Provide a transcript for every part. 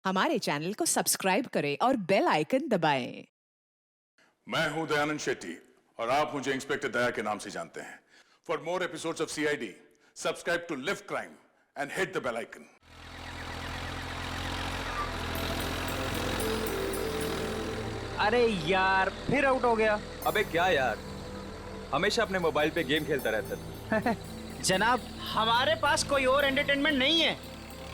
हमारे चैनल को सब्सक्राइब करें और बेल आइकन दबाएं। मैं हूं दयानंद शेट्टी और आप मुझे इंस्पेक्टर दया के नाम से जानते हैं। For more episodes of CID, subscribe to live crime and hit the bell icon. अरे यार, फिर आउट हो गया। अबे क्या यार, हमेशा अपने मोबाइल पे गेम खेलता रहता है। जनाब, हमारे पास कोई और एंटरटेनमेंट नहीं है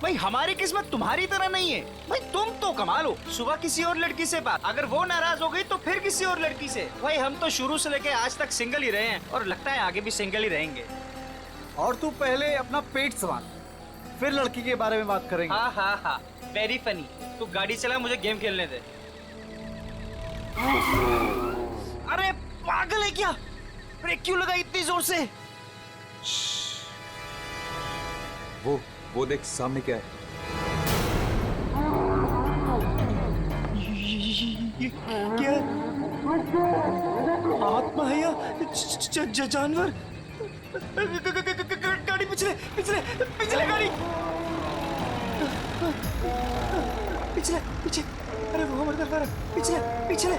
भाई। हमारी किस्मत तुम्हारी तरह नहीं है भाई। तुम तो कमाल हो, सुबह किसी और लड़की से बात, अगर वो नाराज हो गई तो फिर किसी और लड़की से। भाई हम तो शुरू से लेके आज तक सिंगल ही रहे हैं और लगता है आगे भी सिंगल ही रहेंगे। और तू पहले अपना पेट संभाल, फिर लड़की के बारे में बात करेंगे। हाँ हाँ हाँ, वेरी फनी। तू गाड़ी चला, मुझे गेम खेलने दे। अरे पागल है क्या? ब्रेक क्यों लगाई इतनी जोर से? वो देख सामने क्या है। ये क्या? आत्मा है या जानवर? गाड़ी पिछले पिछले पिछले गाड़ी पिछले पीछे। अरे वो हमारे तरफ आ रहा है। पिछले पिछले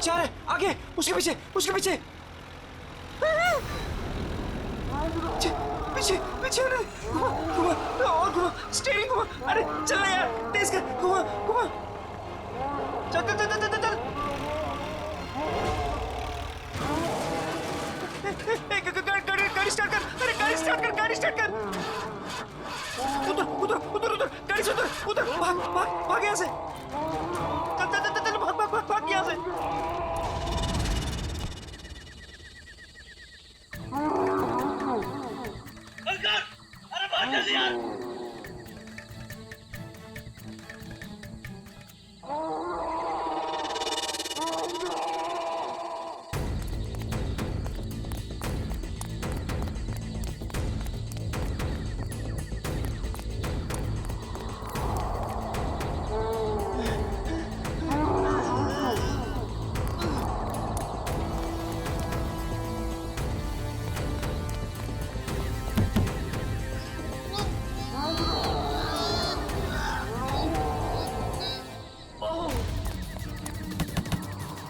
जा रहे आगे, उसके पीछे उसके पीछे पीछे पीछे। घुमा घुमा और घुमा, स्टीयरिंग घुमा। अरे चल ना यार, तेज कर, घुमा घुमा। चल चल चल चल चल। गाड़ी स्टार्ट कर। अरे गाड़ी स्टार्ट कर, गाड़ी स्टार्ट कर। उधर उधर उधर उधर, गाड़ी से उधर उधर। भाग भाग भाग यहाँ से। चल चल चल चल, भाग भाग भाग भाग यहाँ से। अरे भाग जल्दी यार।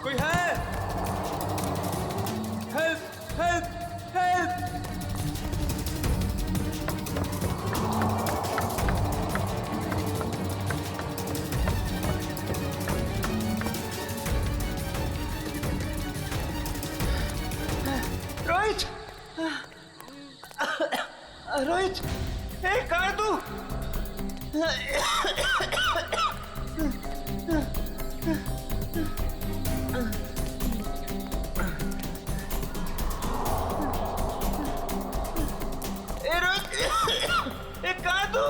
कोई है? Help help help. Rohit, Rohit, कहाँ है तू? रोहित, कहाँ है तू?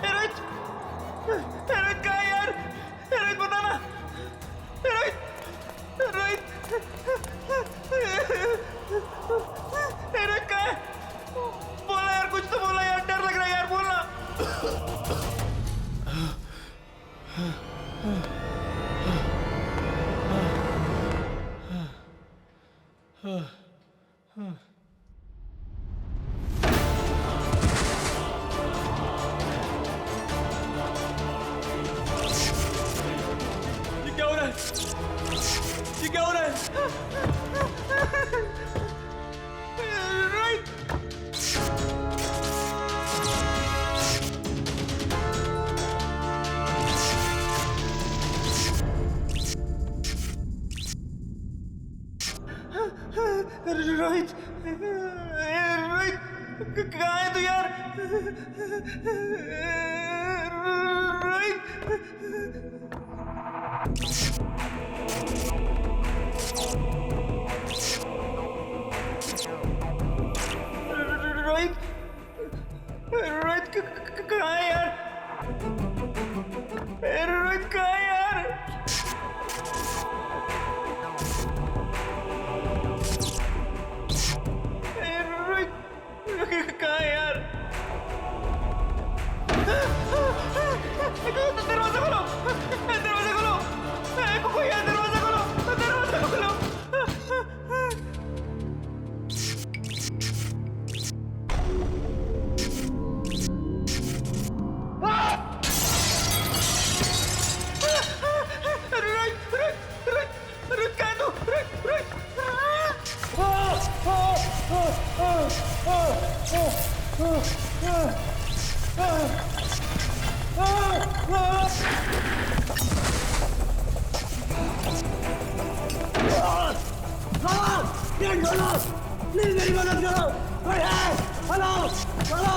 रोहित, रोहित कहाँ है यार? रोहित बता ना। रोहित, रोहित, रोहित कहाँ है? बोला यार, कुछ तो बोला यार, डर लग रहा है यार, बोलना। ये क्या हो रहा है? ये क्या हो रहा है? रोहित, रोहित, रोहित कहाँ है तू यार? रोहित, रोहित कहाँ है यार? रोहित कहाँ है यार? प्लीज मेरी मदद करो, कोई है? हेलो हेलो,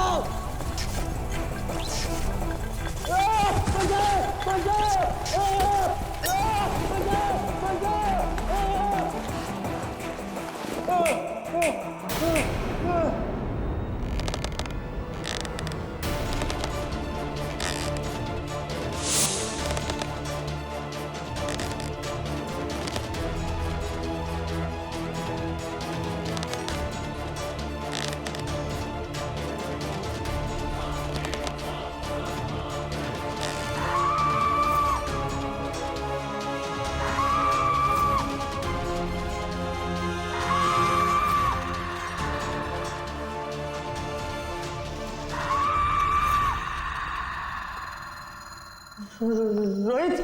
रोहित,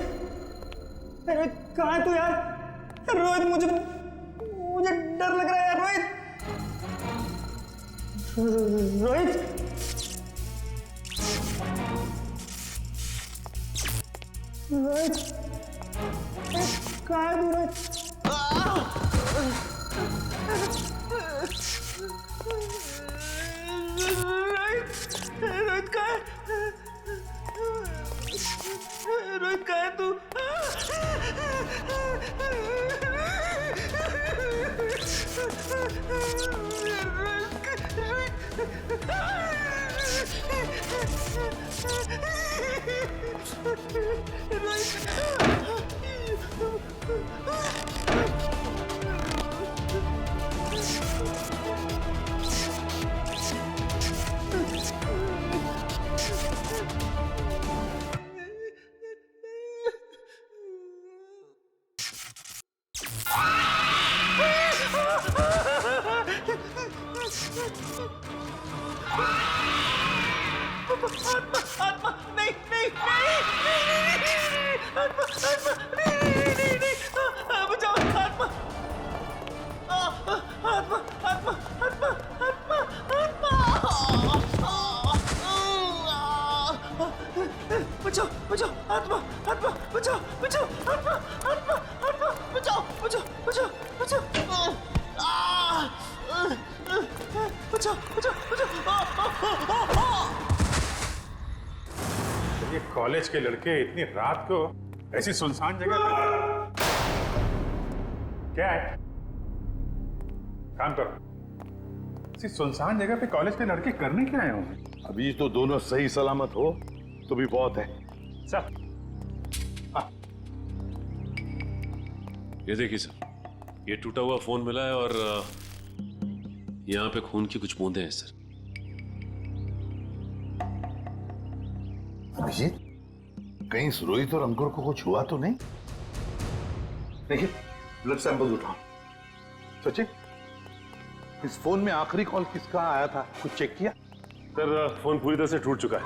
रोहित कहाँ है तू यार? रोहित मुझे डर लग रहा है यार। रोहित रोहित रोहित कहाँ है तू? रोहित रोहित कहाँ है? रोहित कहाँ है तू? आत्मा नहीं नहीं आत्मा बचाओ, आत्मा आत्मा आत्मा आत्मा आत्मा बचाओ बचाओ, आत्मा आत्मा बचाओ बचाओ, आत्मा आत्मा आत्मा बचाओ बचाओ बचाओ बचाओ, बचाओ बचाओ बचाओ। ये कॉलेज के लड़के इतनी रात को ऐसी सुनसान जगह पर क्या है? काम करो, ऐसी सुनसान जगह पे कॉलेज के लड़के करने क्या आए होंगे? अभी तो दोनों सही सलामत हो तो भी बहुत है। सर ये देखिए सर, ये टूटा हुआ फोन मिला है और यहाँ पे खून की कुछ बूंदें हैं सर। अभिजीत, कहीं रोहित और अंकुर को कुछ हुआ तो नहीं? देखिए, ब्लड सैंपल उठाओ। सचिन, इस फोन में आखिरी कॉल किसका आया था, कुछ चेक किया? सर फोन पूरी तरह से टूट चुका है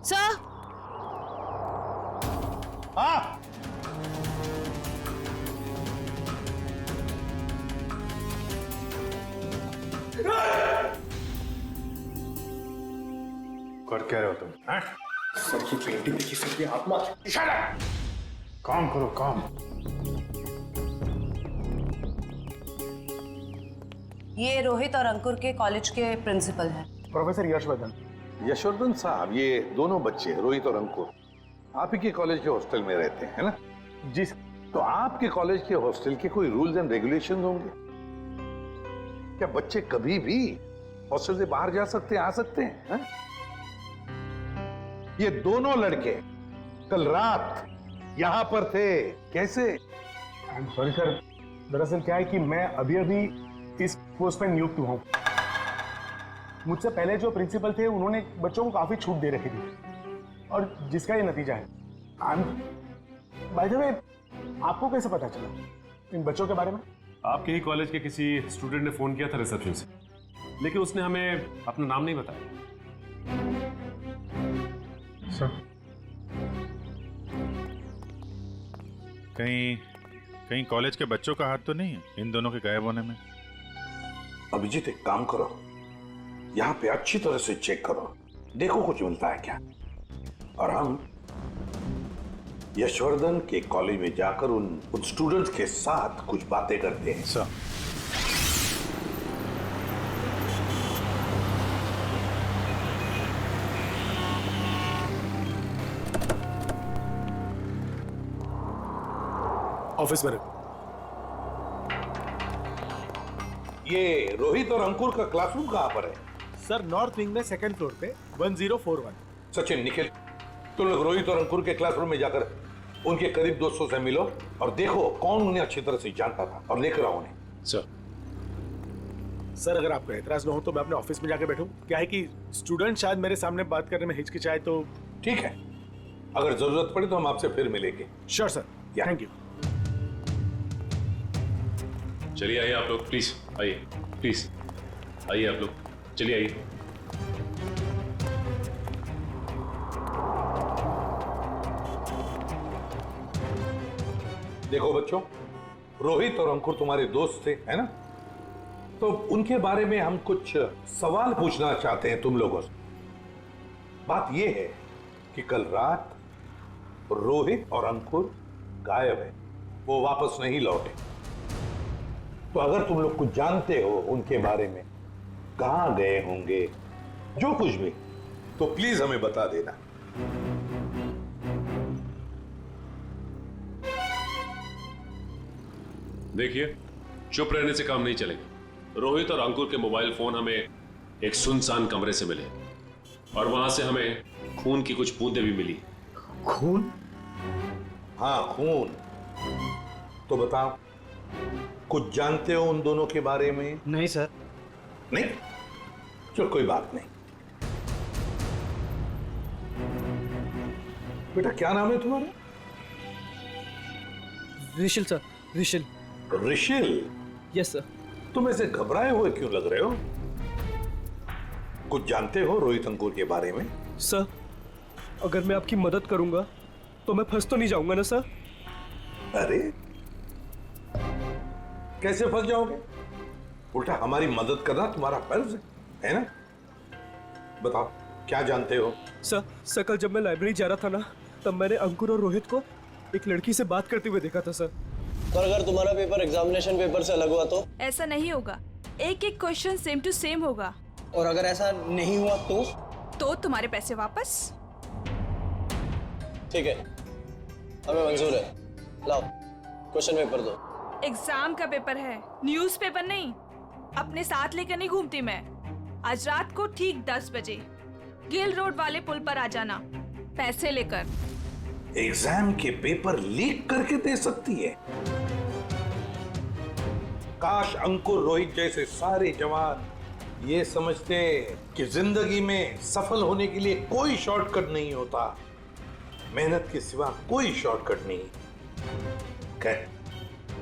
सर। हाँ, कर क्या रहे हो तुम? हाँ? सर की पेंटिंग देखी सर की आत्मा। काम करो काम। ये रोहित और अंकुर के कॉलेज के प्रिंसिपल हैं। प्रोफेसर यशवर्धन। यशवर्धन साहब, ये दोनों बच्चे रोहित और अंकुर आप ही के कॉलेज के हॉस्टल में रहते हैं, है ना? जी। तो आपके कॉलेज के हॉस्टल के कोई रूल्स एंड रेगुलेशन होंगे क्या? बच्चे कभी भी हॉस्टल से बाहर जा सकते हैं, आ सकते हैं, है? ये दोनों लड़के कल रात यहां पर थे, कैसे? सॉरी सर, दरअसल क्या है कि मैं अभी अभी इस पोस्ट पर नियुक्त हुआ हूं। मुझसे पहले जो प्रिंसिपल थे उन्होंने बच्चों को काफी छूट दे रखी थी और जिसका ये नतीजा है। बाय द वे, आपको कैसे पता चला इन बच्चों के बारे में? आपके ही कॉलेज के किसी स्टूडेंट ने फोन किया था रिसेप्शन से, लेकिन उसने हमें अपना नाम नहीं बताया। सर, कहीं कॉलेज के बच्चों का हाथ तो नहीं है इन दोनों के गायब होने में? अभिजीत, एक काम करो, यहाँ पे अच्छी तरह से चेक करो, देखो कुछ मिलता है क्या। और हम यशवर्धन के कॉलेज में जाकर उन स्टूडेंट्स के साथ कुछ बातें करते हैं। सर ऑफिस में रखो। ये रोहित और अंकुर का क्लासरूम कहाँ पर है? सर नॉर्थ विंग में सेकंड फ्लोर पे 1041। सचिन, निखिल, तुम लोग रोहित और अंकुर के क्लासरूम में जाकर उनके करीब दोस्तों से मिलो और देखो कौन उन्हें अच्छी तरह से जानता था और लेकर आओ उन्हें। सर अगर आपको एतराज ना हो तो मैं अपने ऑफिस में जाके बैठूं। क्या है कि स्टूडेंट शायद मेरे सामने बात करने में हिचकिचाए तो। ठीक है, अगर जरूरत पड़े तो हम आपसे फिर मिलेंगे। Sure sir, thank you. चलिए आइए आप लोग, प्लीज आइए, प्लीज आइए आप लोग, चलिए आइए। देखो बच्चों, रोहित और अंकुर तुम्हारे दोस्त थे, है ना? तो उनके बारे में हम कुछ सवाल पूछना चाहते हैं तुम लोगों से। बात यह है कि कल रात रोहित और अंकुर गायब है, वो वापस नहीं लौटे। तो अगर तुम लोग कुछ जानते हो उनके बारे में, कहां गए होंगे, जो कुछ भी, तो प्लीज हमें बता देना। देखिए, चुप रहने से काम नहीं चलेगा। रोहित और अंकुर के मोबाइल फोन हमें एक सुनसान कमरे से मिले और वहां से हमें खून की कुछ बूंदें भी मिली। खून? हाँ, खून। तो बताओ, कुछ जानते हो उन दोनों के बारे में? नहीं सर। नहीं? चलो कोई बात नहीं। बेटा क्या नाम है तुम्हारा? Rishil sir, Rishil. Rishil? Yes sir. तुम ऐसे घबराए हुए क्यों लग रहे हो? कुछ जानते हो रोहित अंकुर के बारे में? सर, अगर मैं आपकी मदद करूंगा तो मैं फंस तो नहीं जाऊंगा ना सर? अरे कैसे फंस जाओगे? उल्टा हमारी मदद करना तुम्हारा फर्ज है ना? बताओ क्या जानते हो? सर कल जब मैं लाइब्रेरी जा रहा था ना, तब मैंने अंकुर और रोहित को एक लड़की से बात करते हुए देखा था सर। तो अगर तुम्हारा पेपर एग्जामिनेशन पेपर से अलग हुआ तो? ऐसा नहीं होगा, एक एक क्वेश्चन सेम टू सेम होगा। और अगर ऐसा नहीं हुआ तो तुम्हारे पैसे वापस। ठीक है, हमें मंजूर है। लाओ क्वेश्चन पेपर दो। एग्जाम का पेपर है, न्यूज़पेपर नहीं। अपने साथ लेकर नहीं घूमती मैं। आज रात को ठीक 10 बजे गिल रोड वाले पुल पर आ जाना, पैसे लेकर। एग्जाम के पेपर लीक करके दे सकती है? काश अंकुर रोहित जैसे सारे जवान ये समझते कि जिंदगी में सफल होने के लिए कोई शॉर्टकट नहीं होता, मेहनत के सिवा कोई शॉर्टकट नहीं।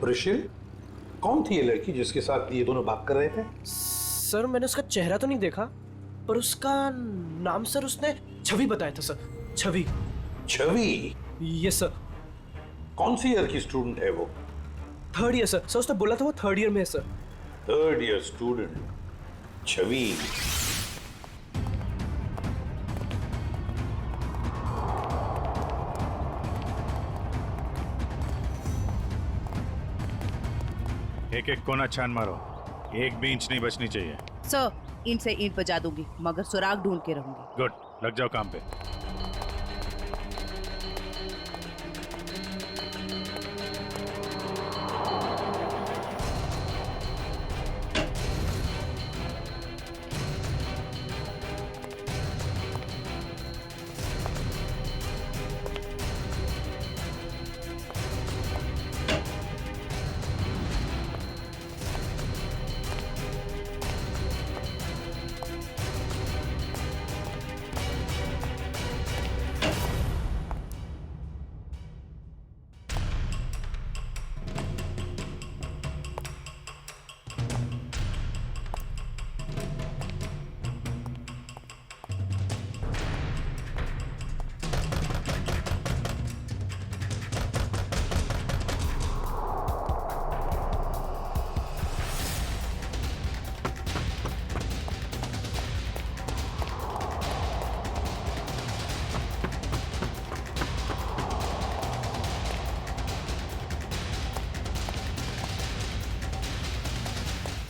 ऋषिल, कौन थी ये लड़की जिसके साथ ये दोनों बात कर रहे थे? सर मैंने उसका चेहरा तो नहीं देखा, पर उसका नाम सर उसने छवि बताया था sir. Chhavi? Chhavi? Yes sir. कौन सी ईयर की स्टूडेंट है वो? 3rd year sir. उसने बोला था वो 3rd ईयर में है सर। 3rd ईयर स्टूडेंट छवि। एक एक कोना छान मारो, एक भी इंच नहीं बचनी चाहिए। सर, ईंट से ईंट बजा दूंगी, मगर सुराग ढूंढ के रहूंगी। गुड, लग जाओ काम पे।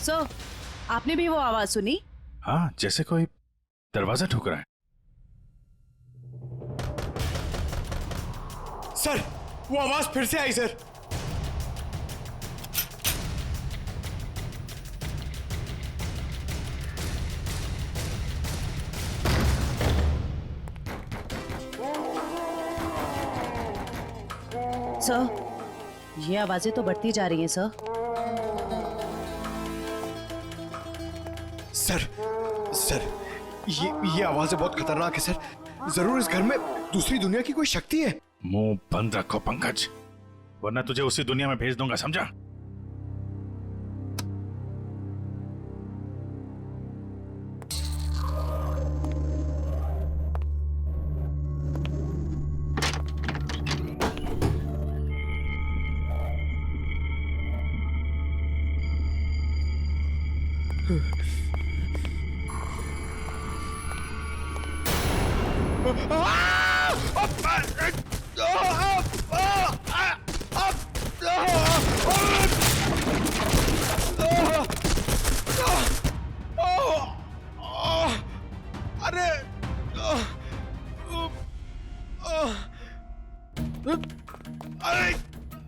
सर, आपने भी वो आवाज सुनी? हाँ, जैसे कोई दरवाजा ठोक रहा है। सर, वो आवाज फिर से आई सर। सर, ये आवाजें तो बढ़ती जा रही हैं सर। सर, ये आवाजें बहुत खतरनाक है सर। जरूर इस घर में दूसरी दुनिया की कोई शक्ति है। मुंह बंद रखो पंकज, वरना तुझे उसी दुनिया में भेज दूंगा, समझा?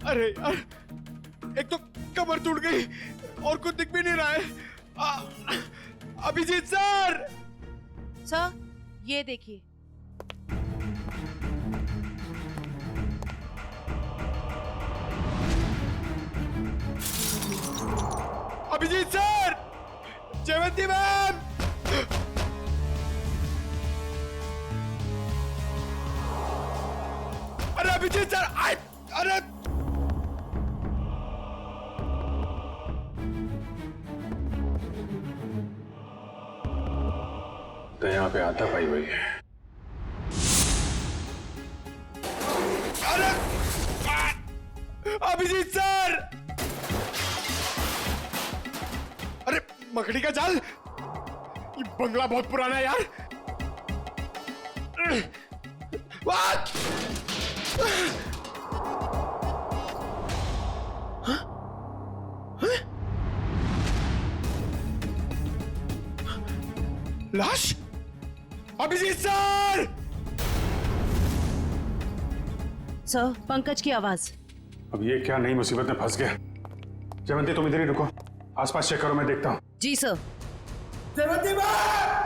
अरे यार, एक तो कमर टूट गई और कुछ दिख भी नहीं रहा है। अभिजीत सर! सर, ये देखिए। अभिजीत सर! जयवंती मैम! अरे अभिजीत सर! अरे तो यहाँ पे आता पाई हुई है। अरे अभिजीत सर! अरे मकड़ी का जाल! ये बंगला बहुत पुराना है यार। What? लाश? अभिजीत सर! सर, पंकज की आवाज। अब ये क्या नई मुसीबत में फंस गया। जयवंती, तुम इधर ही रुको, आसपास चेक करो, मैं देखता हूँ। जी sir. Jayvanti ma'am!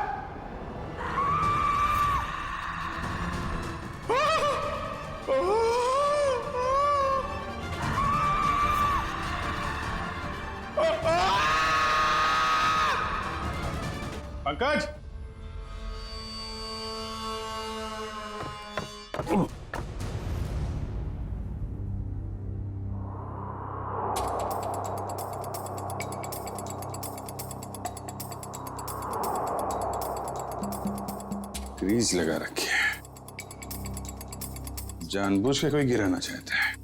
Pankaj! Grease लगा रखी है, जानबूझ के कोई गिराना चाहता है।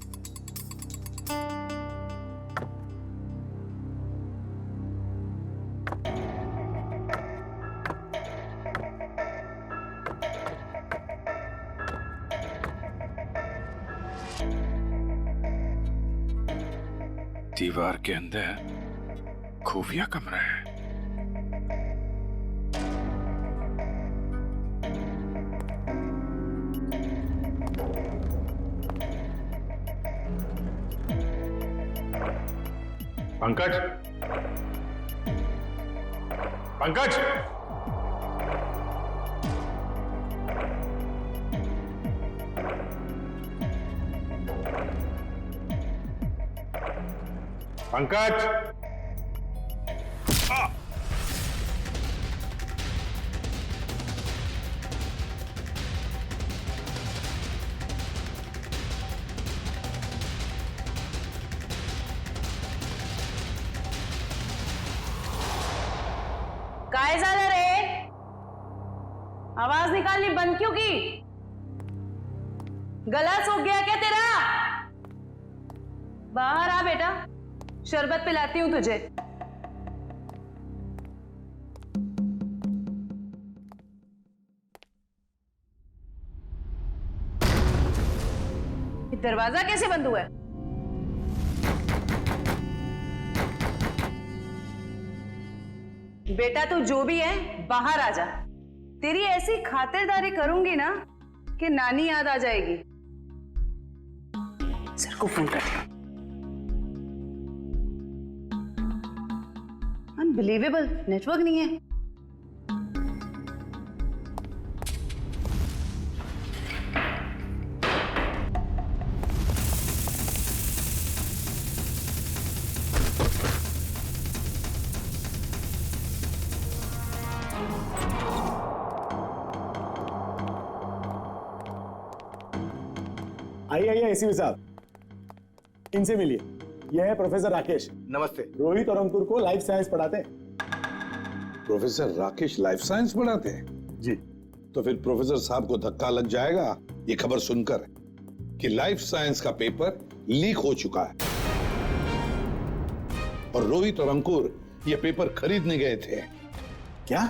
दीवार के अंदर खुफिया कमरा है। पंकज! पंकज! पंकज! काय झालं रे? आवाज निकालनी बंद क्यों की? गला सूख गया क्या तेरा? बाहर आ बेटा, शरबत पिलाती हूं तुझे। दरवाजा कैसे बंद हुआ है? बेटा तू जो भी है बाहर आ जा। तेरी ऐसी खातिरदारी करूंगी ना कि नानी याद आ जाएगी। सर को फोन कर। अनबिलीवेबल, नेटवर्क नहीं है। आइए आइए एसीपी साहब, इनसे मिलिए। यह है प्रोफेसर राकेश। नमस्ते। रोहित और अंकुर को लाइफ साइंस पढ़ाते हैं। प्रोफेसर राकेश लाइफ साइंस पढ़ाते हैं? जी। तो फिर प्रोफेसर साहब को धक्का लग जाएगा ये खबर सुनकर कि लाइफ साइंस का पेपर लीक हो चुका है और रोहित और अंकुर ये पेपर खरीदने गए थे। क्या?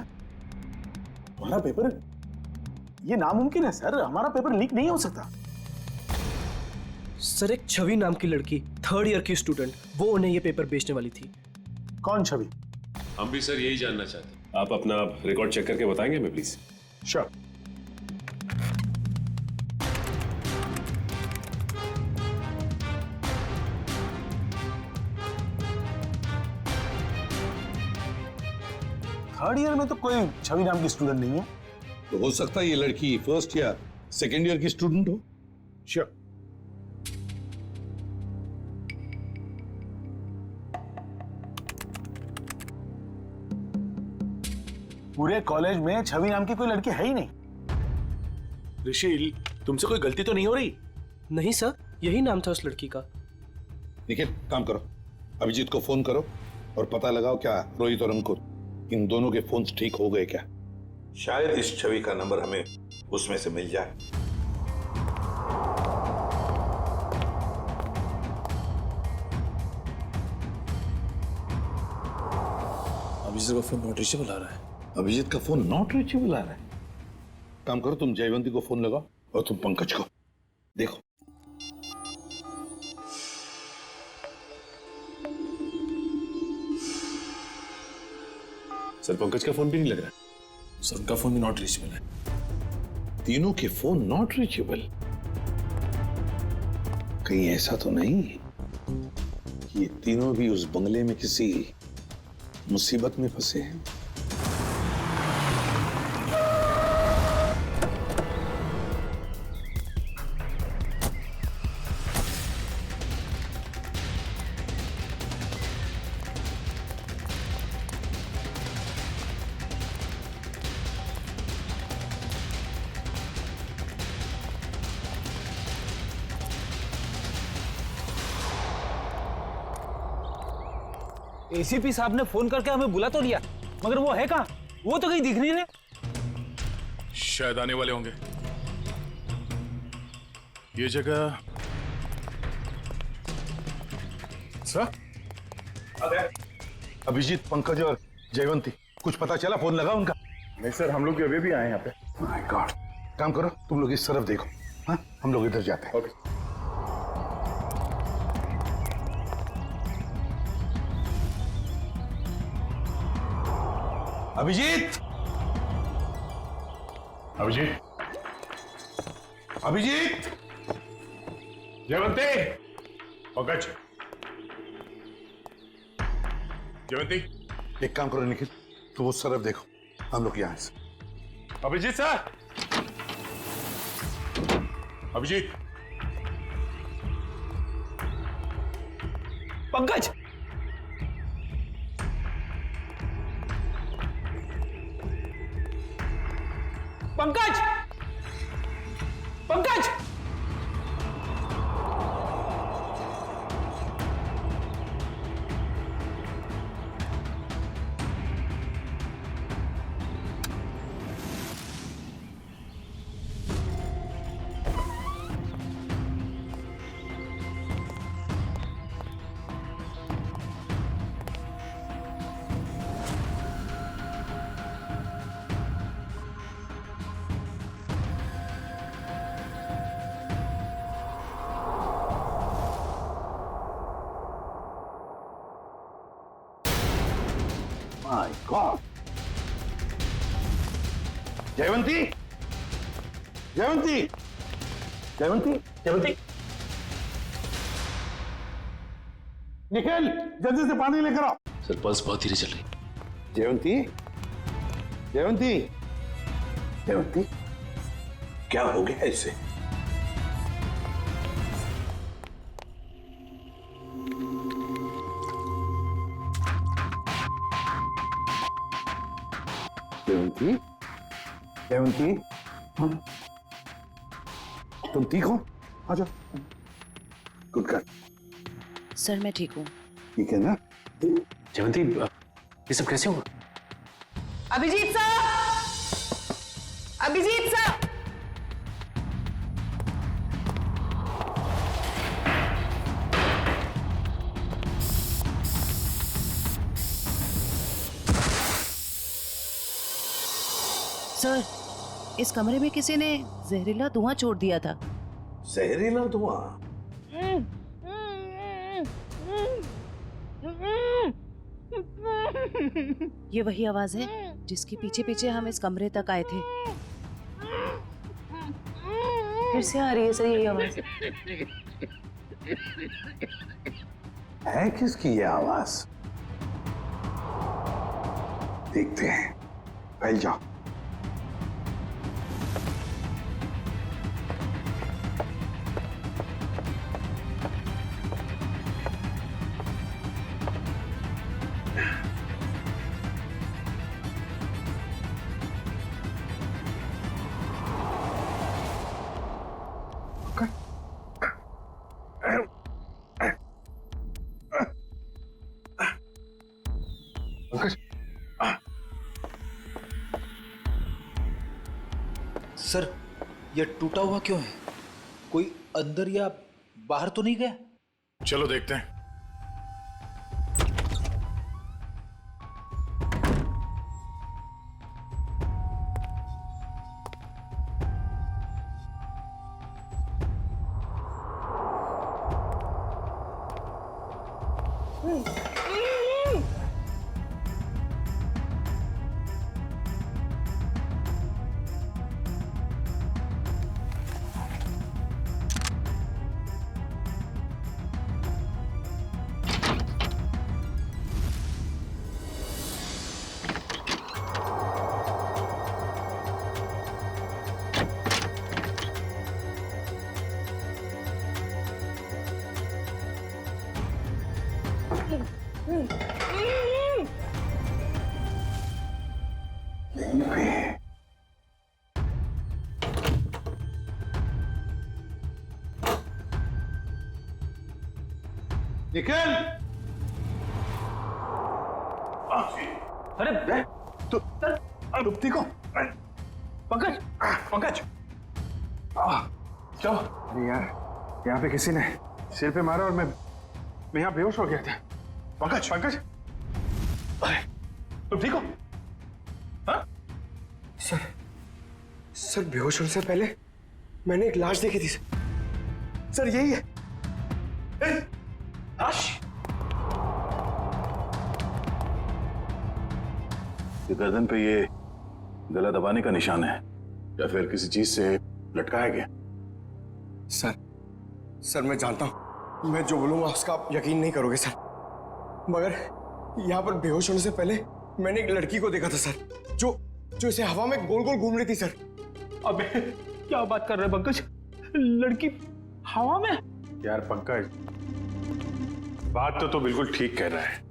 हमारा पेपर? ये नामुमकिन है सर, हमारा पेपर लीक नहीं हो सकता। सर, एक छवि नाम की लड़की, 3rd ईयर की स्टूडेंट, वो उन्हें ये पेपर बेचने वाली थी। कौन छवि? हम भी सर यही जानना चाहते हैं। आप अपना रिकॉर्ड चेक करके बताएंगे हमें प्लीज? श्योर। थर्ड ईयर में तो कोई छवि नाम की स्टूडेंट नहीं है। तो हो सकता है ये लड़की 1st या 2nd ईयर की स्टूडेंट हो। श्योर। पूरे कॉलेज में छवि नाम की कोई लड़की है ही नहीं। ऋषि, तुमसे कोई गलती तो नहीं हो रही? नहीं सर, यही नाम था उस लड़की का। निखिल, काम करो, अभिजीत को फोन करो और पता लगाओ क्या रोहित और अंकुर इन दोनों के फोन्स ठीक हो गए क्या। शायद इस छवि का नंबर हमें उसमें से मिल जाए। अभिजीत का फोन नॉट रीचेबल आ रहा है। अभिजीत का फोन नॉट रीचेबल आ रहा है। काम करो, तुम जयवंती को फोन लगाओ और तुम पंकज को देखो। सर पंकज का फोन भी नहीं लग रहा है। सर उनका फोन भी नॉट रीचेबल है। तीनों के फोन नॉट रीचेबल। कहीं ऐसा तो नहीं कि ये तीनों भी उस बंगले में किसी मुसीबत में फंसे हैं? एसीपी साहब ने फोन करके हमें बुला तो लिया, मगर वो है कहाँ? वो तो कहीं दिख नहीं रहे। शायद आने वाले होंगे। ये जगह सर, अभिजीत, पंकज और जयवंती, कुछ पता चला? फोन लगा उनका? नहीं सर, हम लोग अभी भी आए यहाँ पे। My God. काम करो, तुम लोग इस तरफ देखो। हाँ, हम लोग इधर जाते हैं। ओके। अभिजीत, अभिजीत, अभिजीत, जयवंती, पंकज, जयवंती। एक काम करो निखिल, तुम उस तरफ देखो, हम लोग यहाँ से। Abhijeet sir, Abhijeet, Pankaj, Pankaj, Pankaj, my God. Jayvanti, Jayvanti, Jayvanti, Jayvanti, Nikhil जल्दी से पानी लेकर आओ। सर पल्स बहुत धीरे चल रही। जयवंती, जयवंती, जयवंती, क्या हो गया इसे? जयवंती, जयवंती, तुम ठीक हो? आ जाओ। Good girl. सर मैं ठीक हूँ। ठीक है ना? जयवंती ये सब कैसे हुआ? अभिजीत साहब, अभिजीत साहब, सर इस कमरे में किसी ने जहरीला धुआं छोड़ दिया था। जहरीला धुआं? ये वही आवाज है जिसके पीछे पीछे हम इस कमरे तक आए थे। फिर से आ रही है सर यही आवाज। है किसकी ये आवाज? देखते हैं। फैल जाओ। सर ये टूटा हुआ क्यों है? कोई अंदर या बाहर तो नहीं गया? चलो देखते हैं। निखिल! अरे तू ठीक हो? पंकज, पंकज, चलो। अरे यार यहाँ पे किसी ने सिर पे मारा और मैं यहाँ बेहोश हो गया था। पंकज, पंकज, तुम ठीक हो? हाँ? सर बेहोश होने से पहले मैंने एक लाश देखी थी सर, यही है। लाश? ये गर्दन पे ये गला दबाने का निशान है या फिर किसी चीज से लटकाया गया? सर मैं जानता हूं मैं जो बोलूंगा उसका आप यकीन नहीं करोगे सर, मगर यहाँ पर बेहोश होने से पहले मैंने एक लड़की को देखा था सर, जो इसे हवा में गोल गोल घूम रही थी सर। अबे क्या बात कर रहे पंकज? लड़की हवा में? यार पंकज, बात तो बिल्कुल ठीक कह रहा है।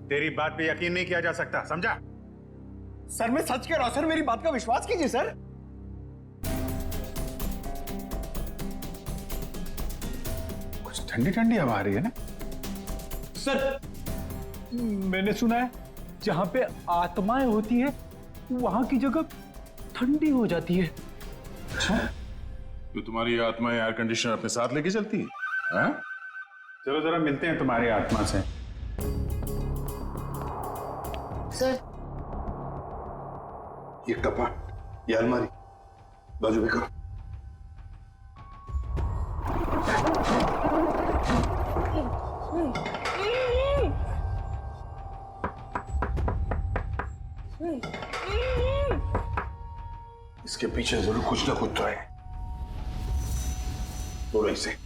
तेरी बात पे यकीन नहीं किया जा सकता, समझा? सर मैं सच कह रहा हूं सर, मेरी बात का विश्वास कीजिए सर। कुछ ठंडी ठंडी हवा आ रही है ना? सर मैंने सुना है जहां पे आत्माएं होती है वहां की जगह ठंडी हो जाती है। अच्छा, तो तुम्हारी आत्मा एयर कंडीशनर अपने साथ लेके चलती है? हाँ? चलो जरा मिलते हैं तुम्हारी आत्मा से। सर ये कपाट, ये अलमारी बाजू में करो। इसके पीछे जरूर कुछ ना कुछ तो है। तोड़ो इसे।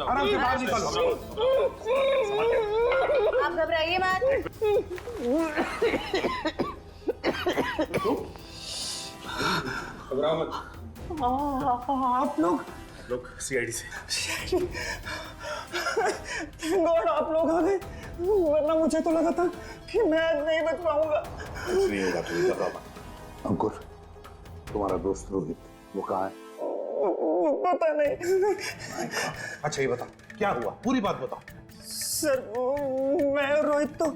आराम से बाहर निकलो। आप घबराइए मत। घबराओ मत। आप लोग सीआईडी से। गॉड आप लोग आ गए, वरना मुझे तो लगा था कि मैं आज नहीं बच पाऊंगा। कुछ नहीं होगा, तुम घबराओ मत। अंकुर, तुम्हारा दोस्त रोहित वो कहाँ है? पता नहीं। अच्छा ये बता, क्या हुआ? पूरी बात बताओ। सर मैं और रोहित तो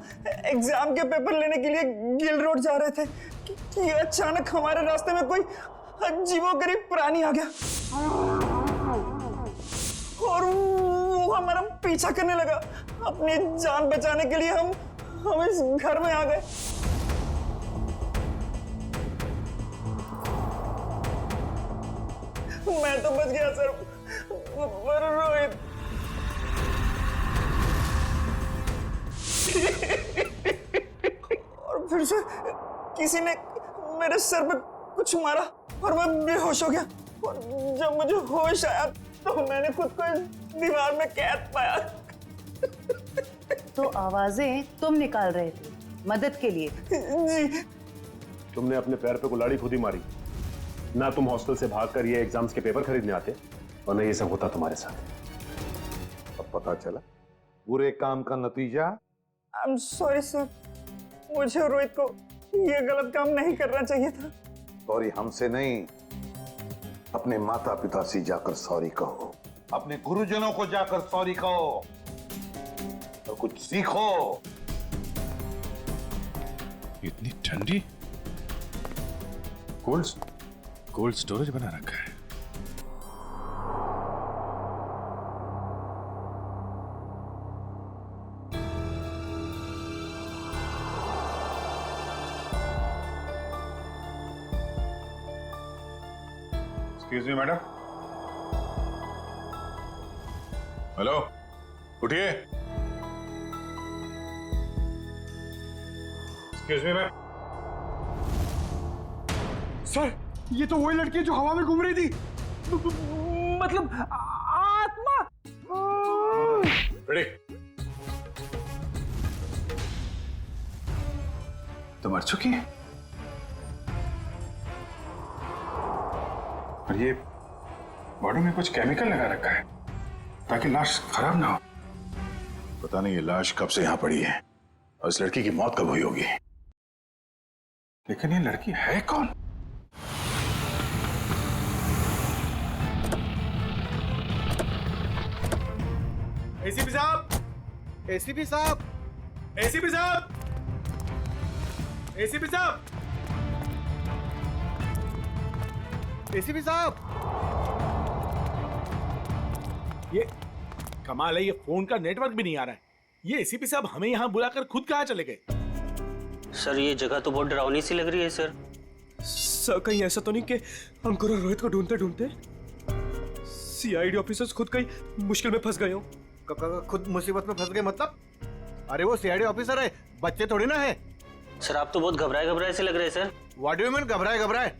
एग्जाम के पेपर लेने के लिए गिल रोड जा रहे थे कि अचानक हमारे रास्ते में कोई अजीबोगरीब प्राणी आ गया और वो हमारा पीछा करने लगा। अपनी जान बचाने के लिए हम इस घर में आ गए। मैं तो बच गया सर, पर रोहित और फिर से किसी ने मेरे सर पे कुछ मारा और मैं बेहोश हो गया। और जब मुझे होश आया तो मैंने खुद को इस दीवार में कैद पाया। तो आवाजें तुम निकाल रहे थे मदद के लिए? जी। तुमने अपने पैर पे कुल्हाड़ी खुद ही मारी ना। तुम हॉस्टल से भागकर ये एग्जाम्स के पेपर खरीदने आते और न ये सब होता तुम्हारे साथ। अब पता चला बुरे काम का नतीजा। आई एम सॉरी सर, मुझे रोहित को ये गलत काम नहीं करना चाहिए था। सॉरी हमसे नहीं, अपने माता पिता से जाकर सॉरी कहो, अपने गुरुजनों को जाकर सॉरी कहो और कुछ सीखो। इतनी ठंडी कोल्ड स्टोरेज बना रखा है। Excuse me madam. हेलो, उठिए। Excuse me ma'am. सर ये तो वही लड़की है जो हवा में घूम रही थी, मतलब आत्मा। रेडी? तो मर चुकी है और ये बॉडी में कुछ केमिकल लगा रखा है ताकि लाश खराब ना हो। पता नहीं ये लाश कब से यहां पड़ी है और इस लड़की की मौत कब हुई होगी। लेकिन ये लड़की है कौन? एसीपी साहब, एसीपी साहब, एसीपी साहब, एसीपी साहब, एसीपी साहब। ये कमाल है, ये फोन का नेटवर्क भी नहीं आ रहा है। ये एसीपी साहब हमें यहाँ बुलाकर खुद कहाँ चले गए? सर ये जगह तो बहुत डरावनी सी लग रही है सर। सर कहीं ऐसा तो नहीं कि अंकुर और रोहित को ढूंढते ढूंढते सीआईडी ऑफिसर्स खुद कहीं मुश्किल में फंस गए हो? खुद मुसीबत में फंस गए मतलब? अरे वो सीआईडी ऑफिसर है, बच्चे थोड़ी ना है। सर आप तो बहुत घबराए से लग रहे हैं sir. What do you mean घबराए?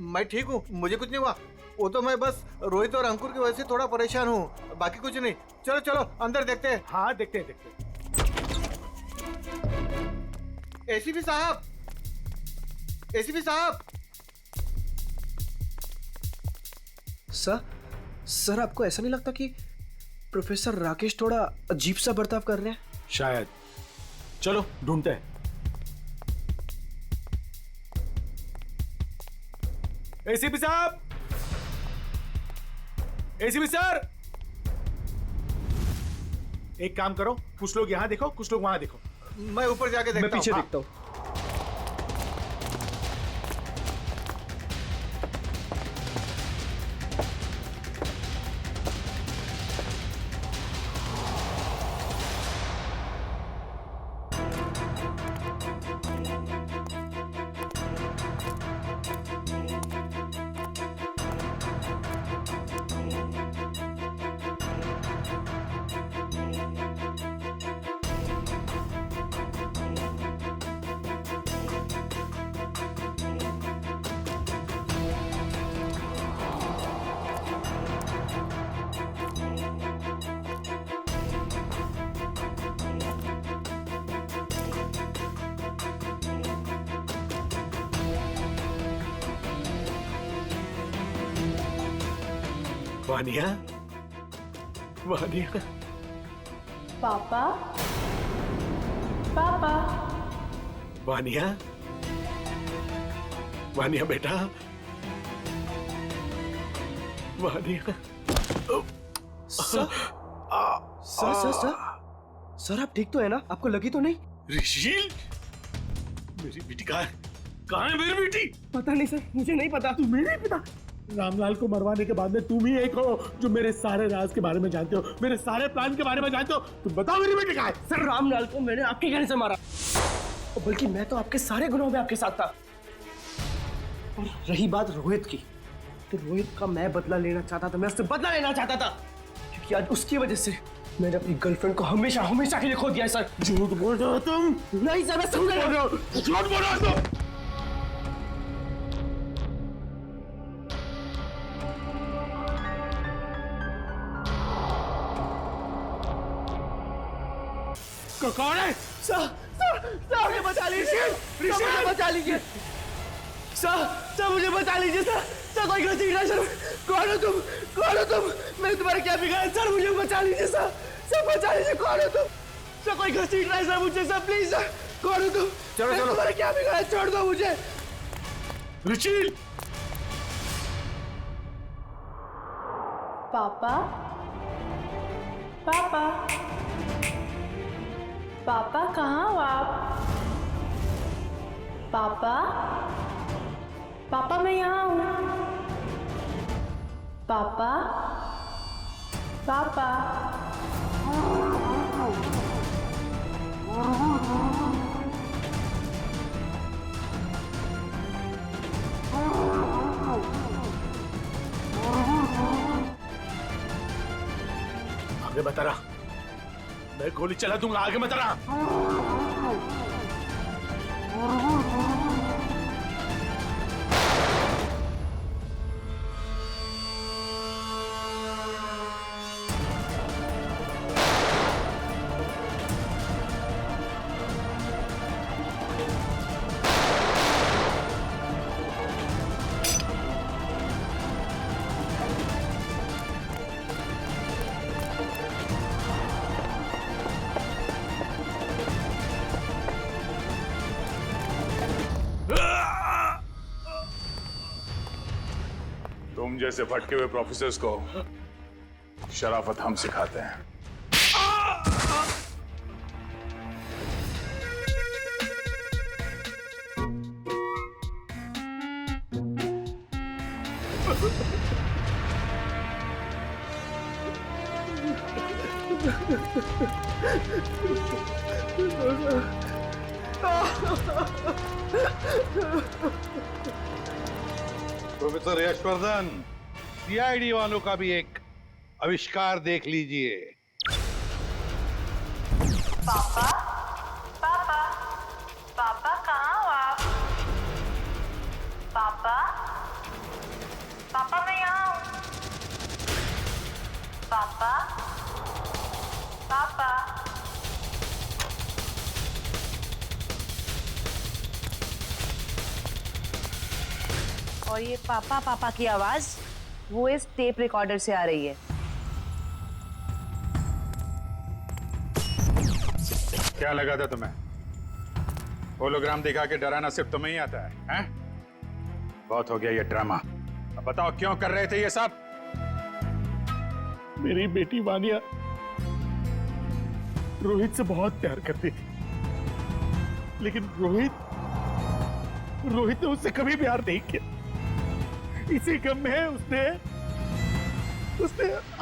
मैं ठीक हूँ, मुझे कुछ नहीं हुआ। वो तो मैं बस रोहित और अंकुर की वजह से थोड़ा परेशान हूँ, बाकी कुछ नहीं। चलो चलो अंदर देखते हैं। हाँ देखते हैं। एसीपी साहब, एसीपी साहब। सर आपको ऐसा नहीं लगता कि प्रोफेसर राकेश थोड़ा अजीब सा बर्ताव कर रहे हैं? शायद। चलो ढूंढते हैं। एसीपी साहब, एसीपी सर, एक काम करो, कुछ लोग यहां देखो, कुछ लोग वहां देखो। मैं ऊपर जाके देखता हूं। मैं पीछे हाँ। देखता हूं। वानिया, वानिया। पापा, पापा, वानिया, वानिया बेटा, वानिया। सर, सर आप ठीक तो है ना? आपको लगी तो नहीं? ऋषि, मेरी बेटी कहाँ है मेरी बेटी? पता नहीं सर, मुझे नहीं पता। तुम्हें नहीं पता? रामलाल को मरवाने के बाद में तुम ही एक हो जो मेरे सारे राज के बारे में जानते हो, मेरे सारे प्लान के बारे में जानते हो। तुम बताओ मेरी बेटी कहाँ है? सर रामलाल को मैंने आपके कहने से मारा, और बल्कि मैं तो आपके सारे गुनाहों में आपके साथ था। और रही बात रोहित की, तो रोहित का मैं बदला लेना चाहता था, मैं उससे बदला लेना चाहता था, क्योंकि आज उसकी वजह से मैंने अपनी गर्लफ्रेंड को हमेशा हमेशा के लिए खो दिया है सर। झूठ बोल रहे हो तुम? नहीं सर, मैं समझ रहा हूँ। झूठ बोल रहे हो तुम? कौन है? सर मुझे बचा लीजिए, मुझे बचा लीजिए सर, मुझे बचा लीजिए सर, कोई गलती नहीं सर। कौन हो तुम? मैंने तुम्हारा क्या बिगाड़ा सर? मुझे बचा लीजिए सर, बचा लीजिए। कौन हो तुम? सर कोई गलती नहीं सर, मुझे सर प्लीज सर। कौन हो तुम? चलो तुम्हारा क्या बिगाड़ा? छोड़ दो मुझे। रुचिल, पापा, पापा, पापा कहाँ हो आप? पापा, पापा मैं यहाँ हूँ। पापा, पापा, आगे बता रहा, मैं गोली चला दूंगा। आगे मत रहा। तुम जैसे भटके हुए प्रोफेसर्स को शराफत हम सिखाते हैं। प्रोफेसर यशवर्धन, सीआईडी वालों का भी एक आविष्कार देख लीजिए। पापा, पापा, पापा कहाँ हो आप? पापा, पापा मैं यहाँ हूँ। पापा, पापा, और ये पापा पापा की आवाज वो इस टेप रिकॉर्डर से आ रही है। क्या लगा था तुम्हें? होलोग्राम दिखा के डराना सिर्फ तुम्हें ही आता है, हैं? बहुत हो गया ये ड्रामा। अब बताओ क्यों कर रहे थे ये सब? मेरी बेटी वानिया रोहित से बहुत प्यार करती थी, लेकिन रोहित ने उससे कभी प्यार नहीं किया। इसी गम में उसने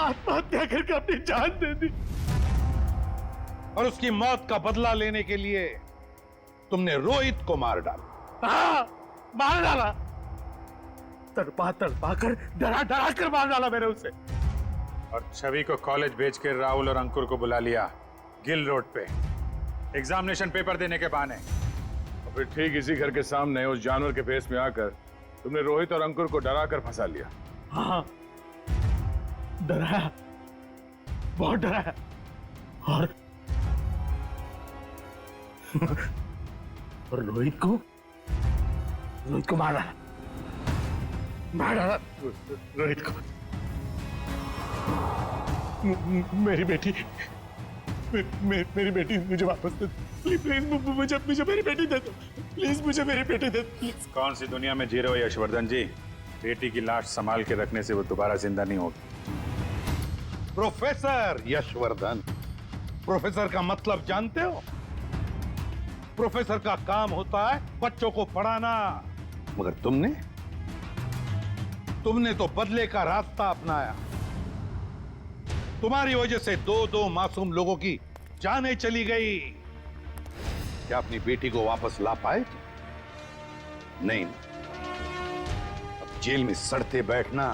आत्महत्या करके अपनी जान दे दी। और उसकी मौत का बदला लेने के लिए तुमने रोहित को मार डाला। हाँ, मार डाला। तड़पा कर डरा कर मार डाला मैंने उसे। और छवि को कॉलेज भेज के राहुल और अंकुर को बुला लिया गिल रोड पे एग्जामिनेशन पेपर देने के बहाने। और फिर ठीक इसी घर के सामने उस जानवर के फेस में आकर तुमने रोहित और अंकुर को डरा कर फंसा लिया। हाँ, डराया, बहुत डराया। और रोहित को मार डाला रोहित को। मेरी बेटी मेरी बेटी मुझे वापस दे, प्लीज मुझे मेरी बेटी दे दो, प्लीज मुझे मेरी बेटी दे दो, प्लीज। कौन सी दुनिया में जी रहे हो यशवर्धन जी? बेटी की लाश संभाल के रखने से वो दोबारा जिंदा नहीं होगी। प्रोफेसर यशवर्धन, प्रोफेसर का मतलब जानते हो? प्रोफेसर का काम होता है बच्चों को पढ़ाना, मगर तुमने तो बदले का रास्ता अपनाया। तुम्हारी वजह से दो मासूम लोगों की जानें चली गई। क्या अपनी बेटी को वापस ला पाए? नहीं, अब जेल में सड़ते बैठना,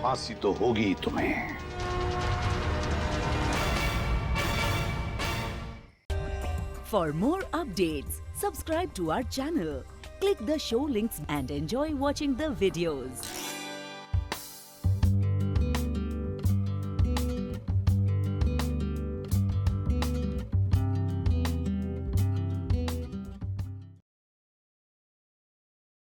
फांसी तो होगी तुम्हें। For more updates, subscribe to our channel, click the show links and enjoy watching the videos.